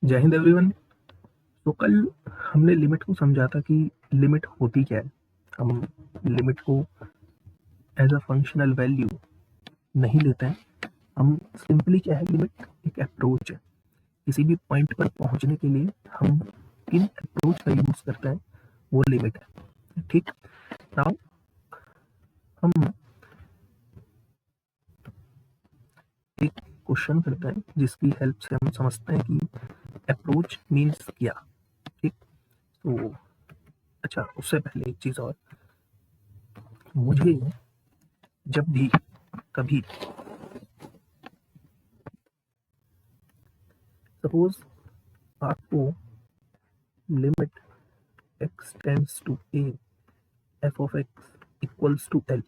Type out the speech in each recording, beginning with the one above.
जय हिंद एवरीवन। तो कल हमने लिमिट को समझा था कि लिमिट होती क्या है। हम लिमिट को एज अ फंक्शनल वैल्यू नहीं लेते हैं। हम सिंपली क्या है, लिमिट एक अप्रोच है। किसी भी पॉइंट पर पहुंचने के लिए हम किन अप्रोच का यूज करते हैं वो लिमिट है। ठीक। नाउ हम एक क्वेश्चन करते हैं जिसकी हेल्प से हम समझते हैं कि अप्रोच मीन्स क्या। ठीक। तो अच्छा, उससे पहले एक चीज और, मुझे जब भी कभी सपोज आपको limit x tends to a f of x equals to l,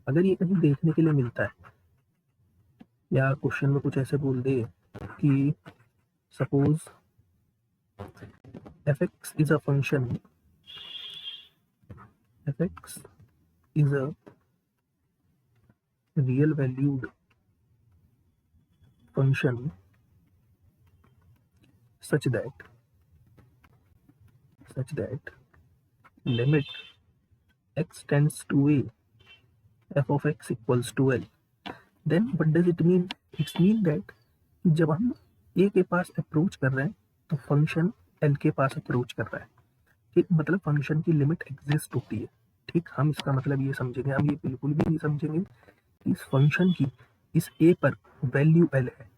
अगर ये कहीं देखने के लिए मिलता है या क्वेश्चन में कुछ ऐसे बोल दे कि suppose fx is a function, fx is a real valued function such that limit x tends to a f of x equals to l, then what does it mean? It's mean that जब हम a के पास approach कर रहे हैं तो function l के पास approach कर रहा है। ठीक, मतलब फंक्शन की लिमिट एग्जिस्ट होती है। ठीक, हम इसका मतलब ये समझेंगे, हम ये बिल्कुल भी नहीं समझेंगे कि इस फंक्शन की इस a पर वैल्यू l है।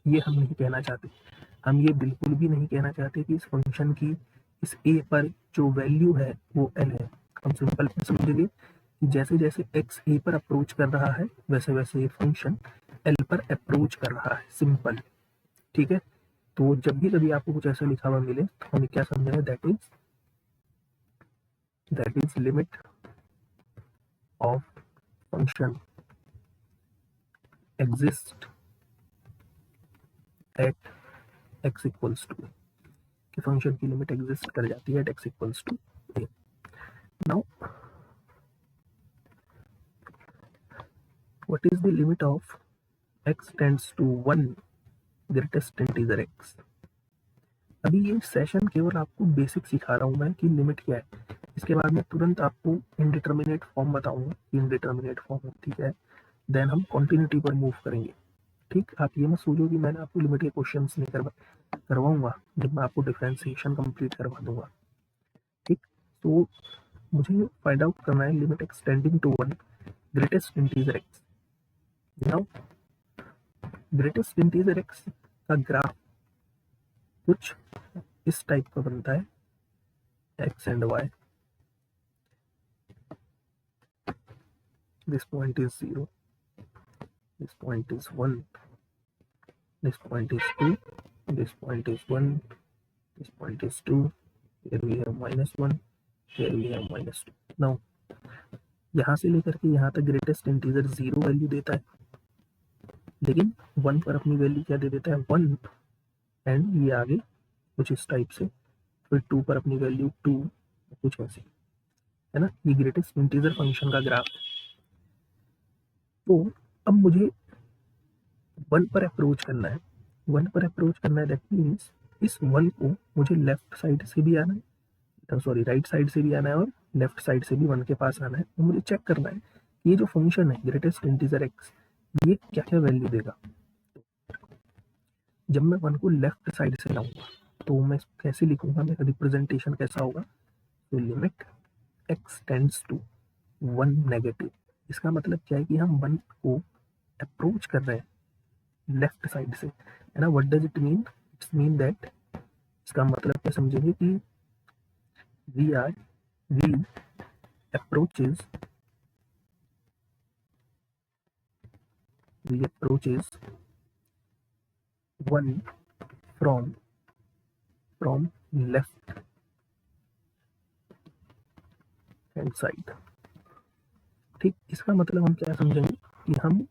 ये हम नहीं कहना चाहते। हम ये बिल्कुल भी नहीं कहना चाहते कि इस फंक्शन की इस a पर जो वैल्यू है वो l है। हम सिंपल समझेंगे कि जैसे जैसे x a पर अप्रोच कर रहा है वैसे वैसे ये फंक्शन l पर अप्रोच कर रहा है। सिंपल। ठीक है। तो जब भी कभी आपको कुछ ऐसा लिखा हुआ मिले तो हमें क्या समझना है, that is limit of function exist at x equals to, कि फंक्शन की लिमिट एग्जिस्ट कर जाती है at x equals to a। Now what is the limit of x tends to 1 greatest integer x। अभी ये सेशन केवल आपको basic सिखा रहा हूँ मैं कि लिमिट क्या है। इसके बाद में तुरंत आपको इनडिटर्मिनेट फॉर्म बताऊंगा कि इनडिटर्मिनेट फॉर्म होती है, देन हम कॉन्टिन्यूटी पर मूव करेंगे। ठीक, आप ये मत सोचो कि मैंने आपको लिमिट के क्वेश्चंस नहीं करवाऊंगा जब मैं आपको डिफरेंशिएशन कंप्लीट करवा दूंगा। ठीक, तो मुझे फाइंड आउट करना है limit x tending to 1 greatest integer x. Now greatest integer x का ग्राफ कुछ इस टाइप का बनता है, x and y. This point is 0, this point is 1, this point is 2, this point is 1, this point is 2, here we have -1, here we have -2। now यहाँ से लेकर के यहाँ तक ग्रेटेस्ट इंटीजर 0 वैल्यू देता है, लेकिन 1 पर अपनी वैल्यू क्या दे देता है, 1। एंड ये आगे कुछ इस टाइप से, फिर 2 पर अपनी वैल्यू 2, कुछ ऐसे, है ना। ये ग्रेटेस्ट इंटीजर फंक्शन का ग्राफ है। तो अब मुझे 1 पर अप्रोच करना है, 1 पर अप्रोच करना है, दैट मीन्स इस 1 को मुझे लेफ्ट साइड से भी आना है, सॉरी राइट साइड से भी आना है, और लेफ्ट साइड से भी 1 के पास आना है। तो मुझे चेक करना है कि ये जो फंक्शन है ग्रेटेस्ट इंटीजर एक्स, ये क्या क्या वैल्यू देगा। जब मैं 1 को लेफ्ट साइड से लाऊंगा तो मैं कैसे लिखूंगा, मेरा रिप्रेजेंटेशन कैसा होगा, तो limit x tends to 1 negative. इसका मतलब क्या है कि हम 1 को अप्रोच कर रहे हैं लेफ्ट साइड से, है ना। What does it mean, it's mean that, इसका मतलब क्या समझेंगे कि we approaches we approaches 1 from left hand side। ठीक, इसका मतलब हम क्या समझेंगे कि हम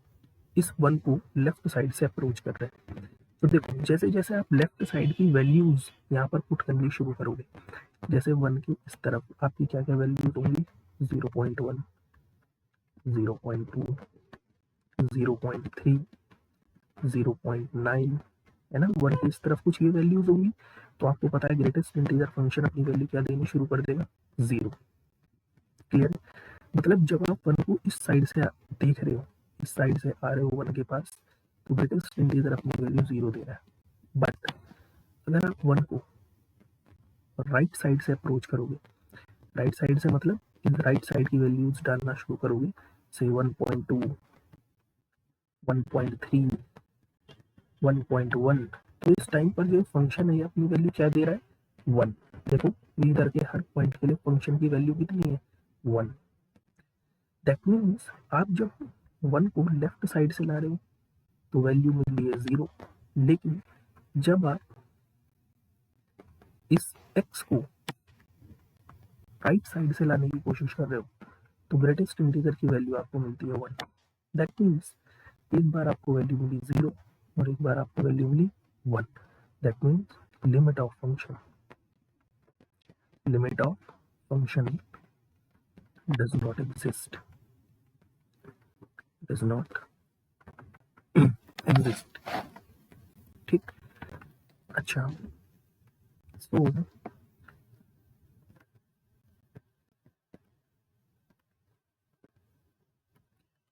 इस 1 को लेफ्ट साइड से अप्रोच कर रहे हैं। तो देखो, जैसे जैसे आप लेफ्ट साइड की वैल्यूज यहाँ पर पुट करनी शुरू करोगे, जैसे 1 की इस तरफ आपकी क्या क्या वैल्यूज होंगी, 0.1, 0.2, 0.3, 0.9, है ना, 1 की इस तरफ कुछ ये वैल्यूज होंगी, तो आपको पता है ग्रेटेस्ट इंटीजर फंक्शन अपनी वैल्यू क्या देनी शुरू कर देगा, 0। क्लियर? मतलब जब आप 1 को इस साइड से देख रहे हो, इस साइड से आ रहे हो 1 के पास, तो ग्रेटेस्ट इंटीजर अपनी वैल्यू 0 दे रहा है। बट अगर आप 1 को राइट साइड से अप्रोच करोगे, राइट साइड से मतलब इस राइट साइड की वैल्यूज डालना शुरू करोगे, से 1.2, 1.3, 1.1, तो इस टाइम पर जो फंक्शन है अपनी वैल्यू क्या दे रहा है, 1। देखो इधर के हर पॉइंट के लिए फंक्शन की वैल्यू कितनी है, 1। दैट मीन्स आप जब 1 को लेफ्ट साइड से ला रहे हो तो वैल्यू मिल रही है 0, लेकिन जब आप इस x को राइट साइड से लाने की कोशिश कर रहे हो तो ग्रेटेस्ट इंटीजर की वैल्यू आपको मिलती है 1। दैट मीन्स एक बार आपको वैल्यू मिली 0 और एक बार आपको वैल्यू मिली 1। That means limit of function does not exist, does not exist। ठीक, अच्छा, so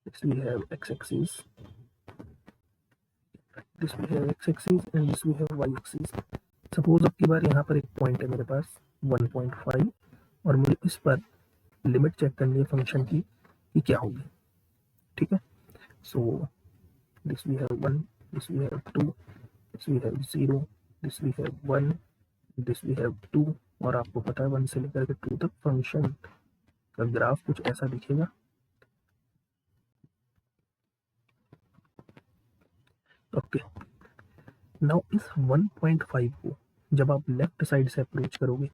this we have x-axis, this we have x-axis and this we have y-axis। Suppose अब की बार यहाँ पर एक पॉइंट है मेरे पास 1.5 और मुझे इस पर लिमिट चेक करनी है फंक्शन की कि क्या होगी। ठीक है, so this we have 1, this we have 2, this we have 0, this we have 1, this we have 2, और आपको पता है 1 से लेकर के 2 तक फंक्शन का ग्राफ कुछ ऐसा दिखेगा। ओके, नाउ इस 1.5 को जब आप लेफ्ट साइड से अप्रोच करोगे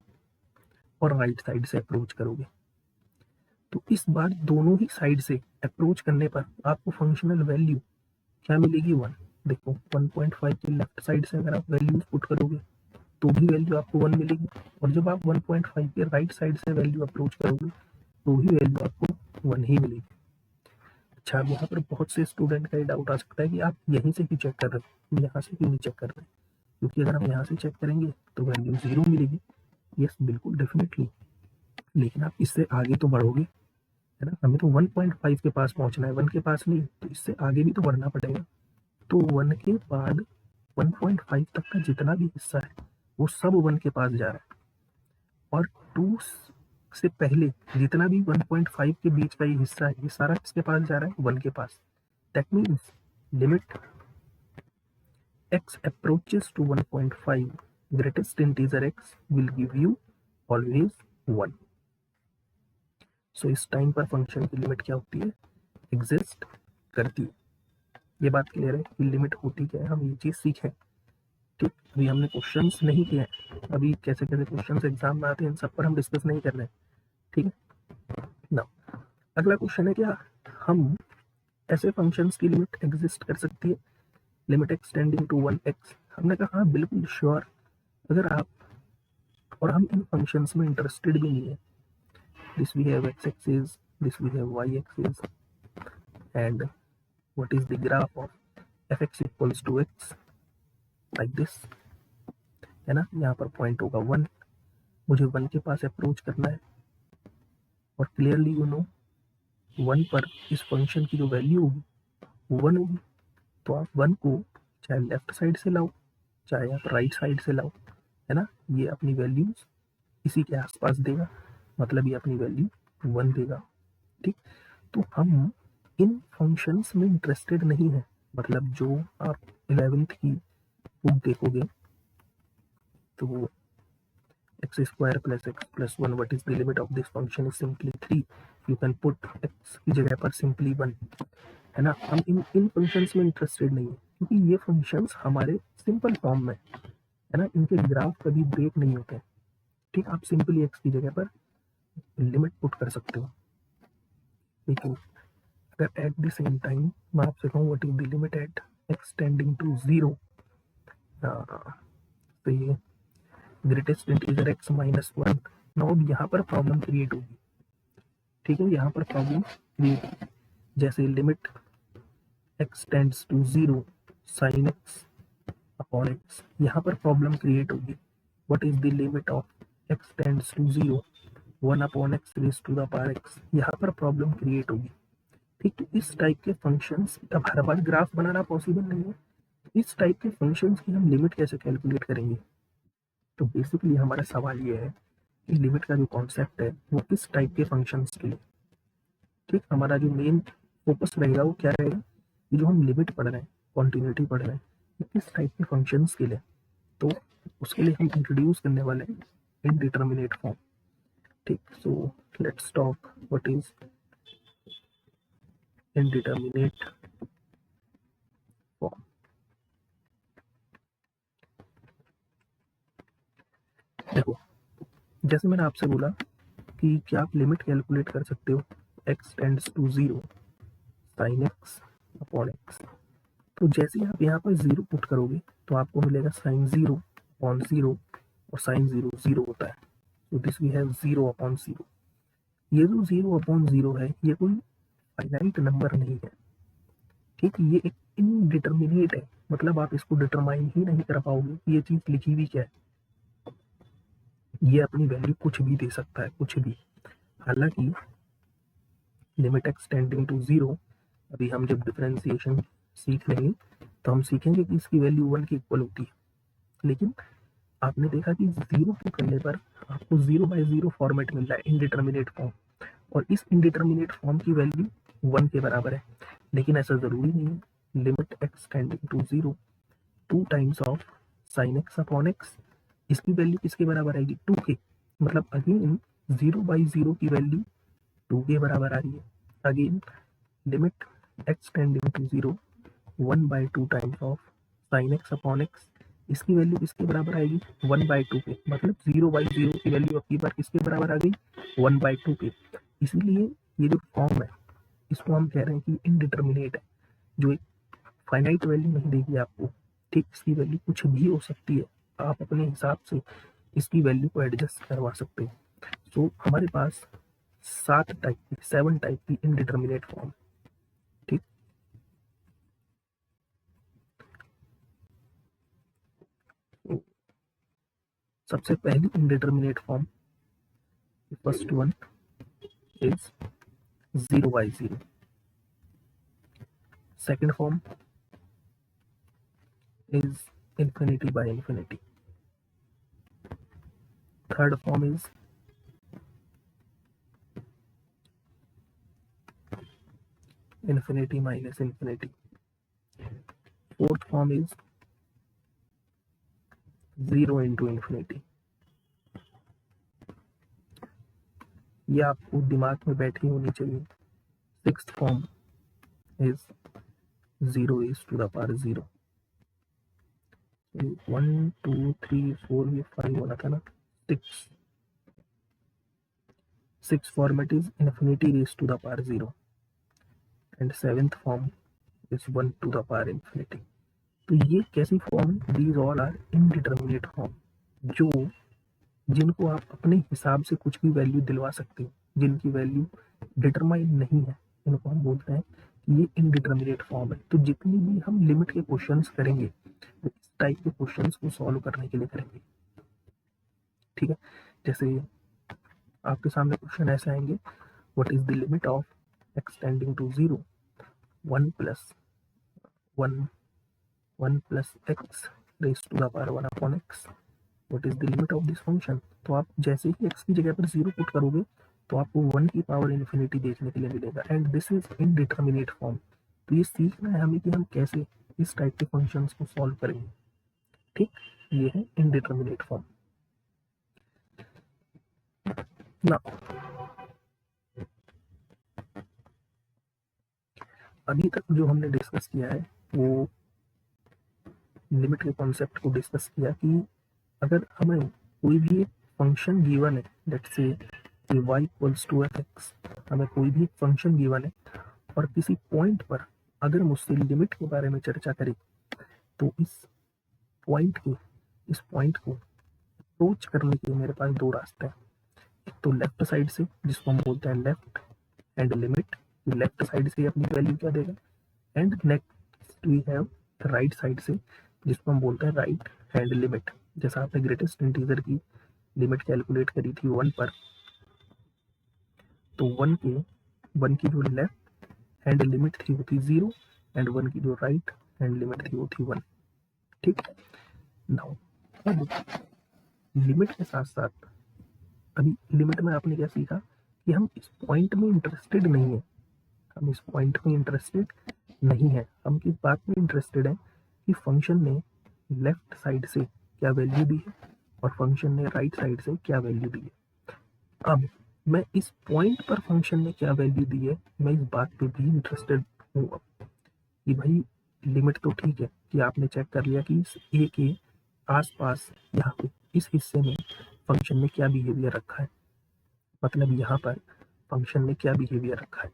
और राइट साइड से अप्रोच करोगे तो इस बार दोनों ही साइड से अप्रोच करने पर आपको फंक्शनल वैल्यू क्या मिलेगी, 1। देखो 1.5 के लेफ्ट साइड से अगर आप वैल्यू पुट करोगे तो भी वैल्यू आपको 1 मिलेगी, और जब आप 1.5 के राइट साइड से वैल्यू अप्रोच करोगे तो ही वैल्यू आपको 1 ही मिलेगी। अच्छा, अब यहाँ पर बहुत से स्टूडेंट का ये डाउट आ सकता है कि आप यहीं से क्यों चेक कर रहे हो, यहाँ से क्यों नहीं चेक कर रहे, क्योंकि अगर हम यहाँ से चेक करेंगे तो वैल्यू 0 मिलेगी। यस, बिल्कुल डेफिनेटली, लेकिन आप इससे आगे तो बढ़ोगे, है ना, हमें तो 1.5 के पास पहुंचना है, 1 के पास नहीं, तो इससे आगे भी तो बढ़ना पड़ेगा। तो 1 के बाद 1.5 तक का जितना भी हिस्सा है वो सब 1 के पास जा रहा है, और 2 से पहले जितना भी 1.5 के बीच का ये हिस्सा है ये सारा किसके पास जा रहा है, 1 के पास। That means limit x approaches to 1.5, greatest integer x will give you always 1। सो इस टाइम पर फंक्शन की लिमिट क्या होती है, एग्जिस्ट करती है। ये बात क्लियर है कि लिमिट होती क्या है, हम ये चीज़ सीखें। ठीक, अभी हमने क्वेश्चंस नहीं किए हैं, अभी कैसे कैसे क्वेश्चंस एग्जाम में आते हैं इन सब पर हम डिस्कस नहीं कर रहे हैं। ठीक है ना, अगला क्वेश्चन है क्या हम ऐसे फंक्शंस की लिमिट एग्जिस्ट कर सकती है, लिमिट एक्सटेंडिंग टू 1x। हमने कहा हाँ बिल्कुल श्योर, अगर आप और हम इन फंक्शंस में इंटरेस्टेड भी नहीं है। This we have x axis, this we have y axis, and what is the graph of fx equals to x like this, है ना, यहाँ पर पॉइंट होगा 1, मुझे 1 के पास अप्रोच करना है, और क्लियरली यू नो 1 पर इस फंक्शन की जो वैल्यू होगी वो 1 होगी। तो आप 1 को चाहे लेफ्ट साइड से लाओ चाहे आप राइट साइड से लाओ, है ना, ये अपनी वैल्यूज इसी के आसपास देगा, मतलब ये अपनी वैल्यू 1 देगा। ठीक, तो हम इन फंक्शंस में इंटरेस्टेड नहीं है, मतलब जो आप 11th की बुक देखोगे तो x square plus x plus 1, what is the limit of this function is simply 3। you can put x की जगह पर simply 1, है ना। हम इन फंक्शंस में इंटरेस्टेड नहीं है क्योंकि ये फंक्शंस हमारे सिंपल फॉर्म में, है ना, इनके ग्राफ कभी ब्रेक नहीं होते। ठीक, आप सिंपली x की जगह पर लिमिट पुट कर सकते हो, लेकिन अगर एट द सेम टाइम मैं आपसे कहूँ what is the limit at x tending to 0, तो ये greatest integer x minus 1। Now अब यहाँ पर प्रॉब्लम क्रिएट होगी। ठीक है, यहाँ पर प्रॉब्लम क्रिएट होगी, जैसे limit x tends to 0 sin x upon x. यहाँ पर प्रॉब्लम क्रिएट होगी, what is the limit of x tends to 0, 1 upon x raise to the power x. यहाँ पर प्रॉब्लम क्रिएट होगी। ठीक, तो इस टाइप के फंक्शंस, अब हर बार ग्राफ बनाना पॉसिबल नहीं है, इस टाइप के फंक्शंस की हम लिमिट कैसे कैलकुलेट करेंगे। तो बेसिकली हमारा सवाल ये है कि लिमिट का जो कॉन्सेप्ट है वो किस टाइप के फंक्शंस के लिए। ठीक, हमारा जो मेन फोकस रहेगा वो क्या रहेगा, कि जो हम लिमिट पढ़ रहे हैं, कॉन्टिन्यूटी पढ़ रहे हैं, वो किस टाइप के फंक्शंस के लिए। तो उसके लिए हम इंट्रोड्यूस करने वाले हैं इनडिटर्मिनेट फॉर्म। ठीक, so let's talk what is indeterminate form. देखो, जैसे मैंने आपसे बोला कि क्या आप लिमिट कैलकुलेट कर सकते हो, x tends to 0 sine x upon x. तो जैसे ही आप यहाँ पर 0 पुट करोगे तो आपको मिलेगा साइन 0 अपॉन 0, और साइन 0 0 होता है, तो दिस वी हैव 0 अपॉन 0। ये जो 0 अपॉन 0 है ये कोई फाइनाइट नंबर नहीं है। ठीक, ये एक इनडिटर्मिनेट है, मतलब आप इसको डिटरमाइन ही नहीं कर पाओगे कि ये चीज लिखी हुई क्या है। ये अपनी वैल्यू कुछ भी दे सकता है, कुछ भी। हालांकि लिमिट एक्स टेंडिंग टू 0, अभी हम जब डिफरेंशिएशन सीख लेंगे तो हम सीखेंगे कि इसकी वैल्यू 1 के इक्वल होती है। लेकिन आपने देखा कि 0 पुट करने पर आपको 0/0 फॉर्मेट मिल रहा है, इनडिटर्मिनेट फॉर्म, और इस इनडिटर्मिनेट फॉर्म की वैल्यू 1 के बराबर है। लेकिन ऐसा जरूरी नहीं है। Limit x tending to 0 2 times of sine x upon x, इसकी वैल्यू किसके बराबर आएगी, 2 के। मतलब अगेन 0/0 की वैल्यू 2 के बराबर आ रही है। Again limit x tending to 0 1/2 times of sine x upon x, इसकी वैल्यू किसके बराबर आएगी, 1/2 के। मतलब 0/0 की वैल्यू अब की बार किसके बराबर आ गई, 1/2 के। इसीलिए ये जो फॉर्म है इसको हम कह रहे हैं कि इनडिटर्मिनेट है, जो एक फाइनाइट वैल्यू नहीं देगी आपको। ठीक, इसकी वैल्यू कुछ भी हो सकती है, आप अपने हिसाब से इसकी वैल्यू को एडजस्ट करवा सकते हैं। तो हमारे पास 7 टाइप की इनडिटर्मिनेट फॉर्म। ठीक, सबसे पहली indeterminate form, first one is 0/0। Second form is infinity by infinity. Third form is infinity minus infinity. Fourth form is 0 into infinity. ये आपको दिमाग में बैठी होनी चाहिए। Sixth form is 0 is to the power 0. 1 2 3 4 ये 5 वाला था ना, 6 format is infinity raised to the power 0, and seventh form is 1 to the power infinity. तो ये कैसी फॉर्म है, these all are indeterminate form, जो जिनको आप अपने हिसाब से कुछ भी वैल्यू दिलवा सकते हो, जिनकी वैल्यू डिटरमाइन नहीं है, इनको हम बोलते हैं कि ये इनडिटर्मिनेट फॉर्म है। तो जितनी भी हम लिमिट के क्वेश्चंस करेंगे तो इस टाइप के क्वेश्चंस को सॉल्व करने के लिए करेंगे। ठीक है, जैसे आपके सामने क्वेश्चन ऐसे आएंगे, what is the limit of x tending to 0 1 plus x raised to the power 1 upon x, what is the limit of this function। तो आप जैसे ही x की जगह पर 0 पुट करोगे तो आपको 1 की पावर इन्फिनिटी देखने के लिए मिलेगा, and this is indeterminate form. तो ये सीखना है हमें कि हम कैसे इस टाइप के फंक्शंस को सॉल्व करेंगे। ठीक, ये है इनडिटर्मिनेट फॉर्म। ना अभी तक जो हमने डिस्कस किया है वो लिमिट के कॉन्सेप्ट को डिस्कस किया कि अगर हमें कोई भी एक फंक्शन गिवन है, let's say y equals to fx, हमें कोई भी फंक्शन गिवन है और किसी पॉइंट पर अगर मुझसे लिमिट के बारे में चर्चा करें तो इस पॉइंट को अप्रोच करने के मेरे पास 2 रास्ते हैं। एक तो लेफ्ट साइड से, जिसको हम बोलते हैं left hand limit, left side से अपनी वैल्यू क्या देगा, and next we have right side से, जिसको हम बोलते हैं राइट हैंड लिमिट। जैसा आपने ग्रेटेस्ट इंटीजर की लिमिट कैलकुलेट करी थी 1 पर, तो 1 की जो लेफ्ट हैंड लिमिट थी वो थी 0 एंड 1 की जो राइट हैंड लिमिट थी वो थी 1। ठीक, नाउ अब लिमिट के साथ साथ अभी लिमिट में आपने क्या सीखा कि हम इस पॉइंट में इंटरेस्टेड नहीं है, हम इस पॉइंट में इंटरेस्टेड नहीं है, हम किस बात में इंटरेस्टेड है कि फंक्शन ने लेफ्ट साइड से क्या वैल्यू दी है और फंक्शन ने राइट साइड से क्या वैल्यू दी है। अब मैं इस पॉइंट पर फंक्शन ने क्या वैल्यू दी है मैं इस बात पे भी इंटरेस्टेड हूँ कि भाई लिमिट तो ठीक है कि आपने चेक कर लिया कि इस ए के आसपास यहाँ पे इस हिस्से में फंक्शन ने क्या बिहेवियर रखा है, मतलब यहाँ पर फंक्शन ने क्या बिहेवियर रखा है,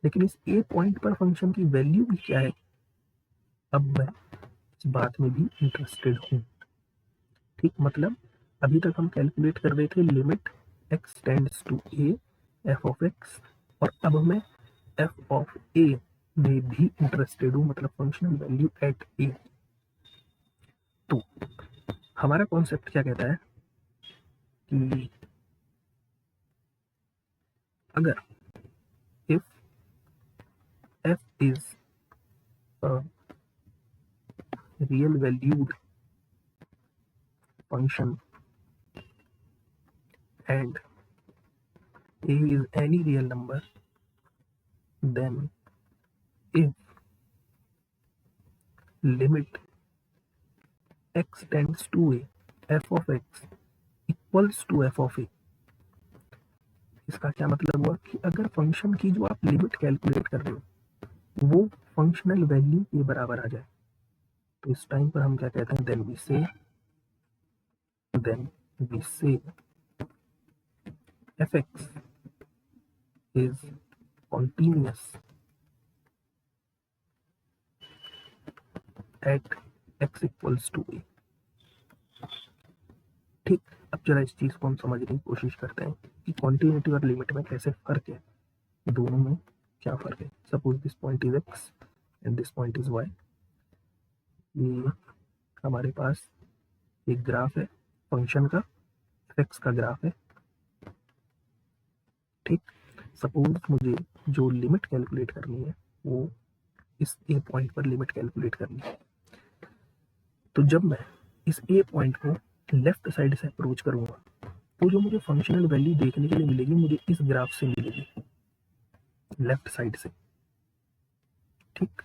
लेकिन इस ए पॉइंट पर फंक्शन की वैल्यू भी क्या है, अब मैं इस बात में भी इंटरेस्टेड हूँ। ठीक, मतलब अभी तक हम कैलकुलेट कर रहे थे limit x tends to a f of x, और अब मैं एफ ऑफ ए में भी इंटरेस्टेड हूँ, मतलब फंक्शनल वैल्यू एट ए। तो हमारा कॉन्सेप्ट क्या कहता है कि अगर if f is a real valued function and a is any real number, then if limit x tends to a f of x equals to f of a, इसका क्या मतलब हुआ कि अगर फंक्शन की जो आप लिमिट कैलकुलेट कर रहे हो वो फंक्शनल वैल्यू के बराबर आ जाए, तो इस टाइम पर हम क्या कहते हैं, देन वी से fx is continuous at x equals to a। ठीक, अब जरा इस चीज को हम समझने की कोशिश करते हैं कि कॉन्टिन्यूटी और लिमिट में कैसे फर्क है, दोनों में क्या फर्क है। Suppose this point is x and this point is y, ये हमारे पास एक ग्राफ है फंक्शन का, x का ग्राफ है। ठीक, सपोज मुझे जो लिमिट कैलकुलेट करनी है वो इस ए पॉइंट पर लिमिट कैलकुलेट करनी है, तो जब मैं इस ए पॉइंट को लेफ्ट साइड से अप्रोच करूंगा तो जो मुझे फंक्शनल वैल्यू देखने के लिए मिलेगी मुझे इस ग्राफ से मिलेगी, लेफ्ट साइड से। ठीक,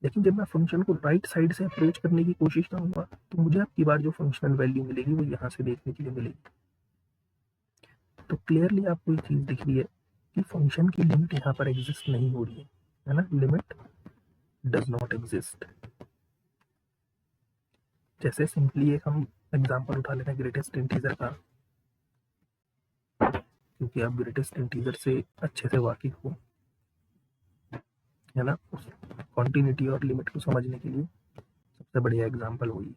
लेकिन जब मैं फंक्शन को राइट साइड से अप्रोच करने की कोशिश करूंगा तो मुझे अब की बार जो फंक्शनल वैल्यू मिलेगी वो यहाँ से देखने के लिए मिलेगी। तो क्लियरली आपको ये चीज दिख रही है कि फंक्शन की लिमिट यहाँ पर एग्जिस्ट नहीं हो रही है ना, लिमिट डज नॉट एग्जिस्ट। जैसे सिंपली एक हम एग्जांपल उठा लेते हैं ग्रेटेस्ट इंटीजर का, क्योंकि आप ग्रेटेस्ट इंटीजर से अच्छे से वाकिफ हो, है ना, उस कॉन्टिन्यूटी और लिमिट को समझने के लिए सबसे बढ़िया एग्जांपल वही।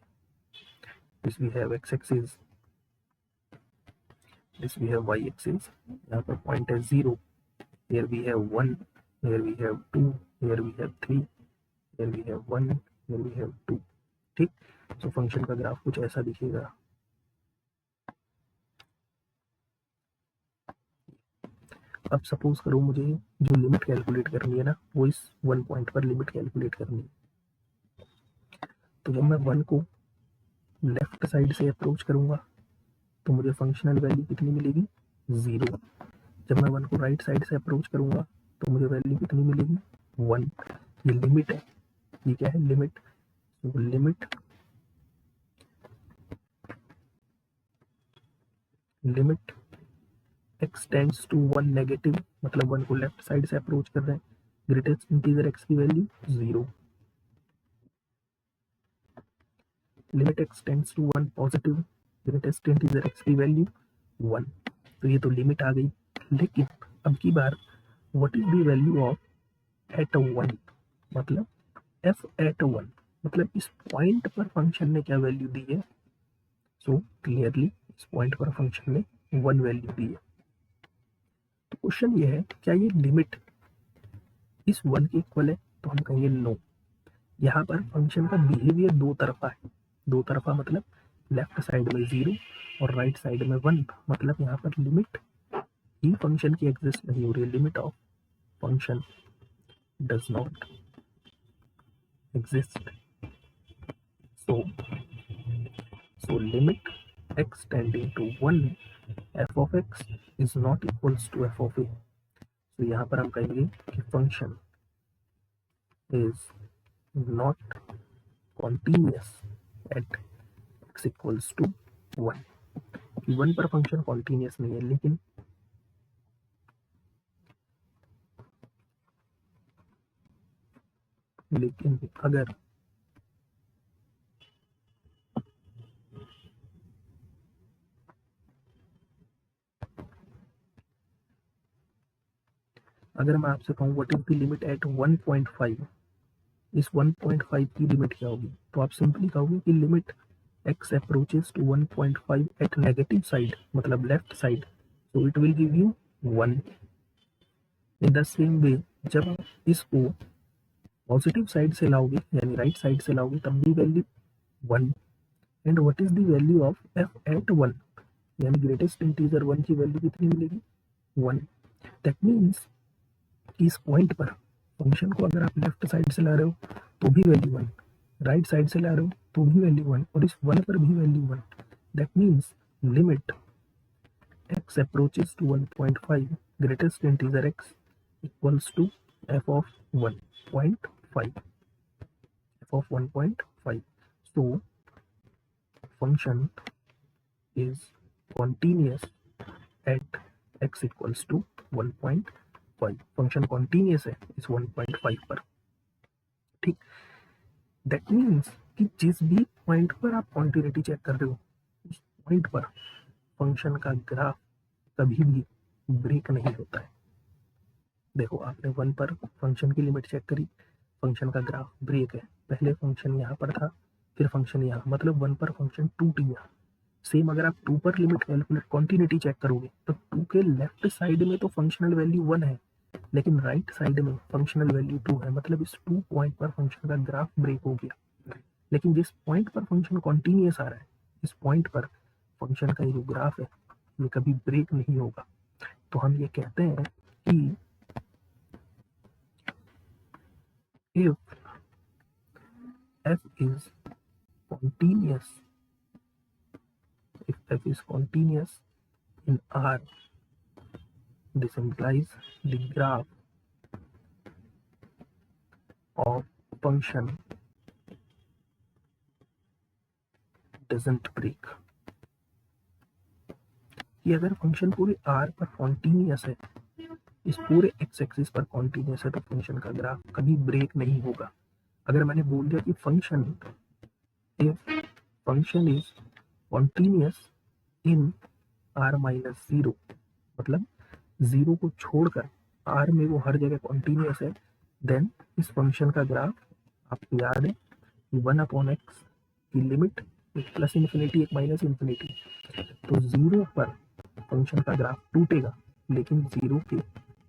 This we have x axis, this we have y axis, यहाँ पर पॉइंट है 0, here we have 1, here we have 2, here we have 3, here we have 1, here we have 2। ठीक, तो फंक्शन का ग्राफ कुछ ऐसा दिखेगा। अब सपोज करो मुझे जो लिमिट कैलकुलेट करनी है ना वो इस 1 पॉइंट पर लिमिट कैलकुलेट करनी है, तो जब मैं 1 को लेफ्ट साइड से अप्रोच करूंगा तो मुझे फंक्शनल वैल्यू कितनी मिलेगी, 0। जब मैं 1 को राइट साइड से अप्रोच करूंगा तो मुझे वैल्यू कितनी मिलेगी, 1। ये लिमिट है, ये क्या है, लिमिट। तो limit x tends to 1 negative, मतलब 1 को लेफ्ट साइड से अप्रोच कर रहे हैं, ग्रेटेस्ट इंटीजर x की value 0। Limit x tends to 1 positive, greatest integer x की वैल्यू 1। तो ये तो लिमिट आ गई, लेकिन अब की बार what is the value of at 1, मतलब f एट 1, मतलब इस पॉइंट पर फंक्शन ने क्या वैल्यू दी है। सो क्लियरली इस पॉइंट पर फंक्शन ने 1 वैल्यू दी है। तो क्वेश्चन ये है क्या ये लिमिट इस 1 के इक्वल है, तो हम कहेंगे नो, यहाँ पर फंक्शन का बिहेवियर दो तरफा है। दो तरफा मतलब लेफ्ट साइड में 0 और राइट साइड में 1, मतलब यहाँ पर लिमिट ही फंक्शन की एग्जिस्ट नहीं हो रही है। Limit of function does not exist. So limit x tending to 1 f of x is not equals to f of a. So यहाँ पर हम कहेंगे कि function is not continuous at x equals to 1. 1 पर फंक्शन कॉन्टिन्यूस नहीं है, लेकिन अगर मैं आपसे कहूँ what is the limit eight 1.5, इस 1.5 की लिमिट क्या होगी, तो आप सिंपली कहोगे कि limit x approaches to 1.5 at negative side, मतलब left side, so it will give you 1. In the same way जब आप इसको पॉजिटिव साइड से लाओगे यानी राइट साइड से लाओगे तब भी value 1. And what is the value of f at 1, यानी ग्रेटेस्ट इंटीजर 1 की वैल्यू कितनी मिलेगी, 1. दैट मीन्स इस पॉइंट पर फंक्शन को अगर आप लेफ्ट साइड से ला रहे हो तो भी वैल्यू 1, राइट साइड से ला रहे हो तो भी वैल्यू 1, और इस 1 पर भी value 1. That means limit x approaches to 1.5 greatest integer x equals to f of 1.5, f of 1.5. So function is continuous at x equals to 1.5. Function continuous है इस 1.5 पर. ठीक, दैट मीन्स कि जिस भी पॉइंट पर आप कॉन्टिन्यूटी चेक कर रहे हो उस पॉइंट पर फंक्शन का ग्राफ कभी भी ब्रेक नहीं होता है. देखो आपने 1 पर फंक्शन की लिमिट चेक करी, फंक्शन का ग्राफ ब्रेक है. पहले फंक्शन यहाँ पर था, फिर फंक्शन यहाँ, मतलब 1 पर फंक्शन टूट गया. सेम अगर आप 2 पर लिमिट कैलकुलेट कॉन्टिन्यूटी चेक करोगे तो 2 के लेफ्ट साइड में तो फंक्शनल वैल्यू 1 है, लेकिन राइट साइड में फंक्शनल वैल्यू 2 है, मतलब इस 2 पॉइंट पर फंक्शन का ग्राफ ब्रेक हो गया. लेकिन जिस पॉइंट पर फंक्शन कॉन्टिन्यूस आ रहा है इस पॉइंट पर फंक्शन का जो ग्राफ है ये कभी ब्रेक नहीं होगा. तो हम ये कहते हैं कि if f is continuous, if f is continuous in R, this implies the graph of function doesn't break. कि अगर फंक्शन पूरे R पर कॉन्टिन्यूस है, इस पूरे x एक्सिस पर कॉन्टिन्यूस है, तो फंक्शन का ग्राफ कभी ब्रेक नहीं होगा. अगर मैंने बोल दिया कि function if function is continuous in r minus 0, मतलब 0 को छोड़कर r में वो हर जगह कॉन्टिन्यूस है, देन इस फंक्शन का ग्राफ आपको याद है 1/x की लिमिट एक प्लस इन्फिनिटी एक माइनस इन्फिनिटी, तो 0 पर फंक्शन का ग्राफ टूटेगा, लेकिन 0 के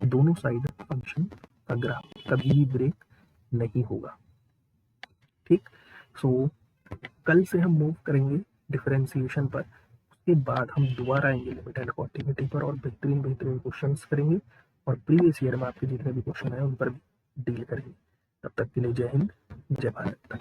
दोनों साइड फंक्शन का ग्राफ कभी भी ब्रेक नहीं होगा. ठीक, सो कल से हम मूव करेंगे डिफरेंशिएशन पर, उसके बाद हम दोबारा आएंगे लिमिट एंड कॉन्टिन्यूटी पर और बेहतरीन क्वेश्चंस करेंगे और प्रीवियस ईयर में आपके जितने भी क्वेश्चन आए उन पर भी डील करेंगे. तब तक के लिए जय हिंद, जय भारत.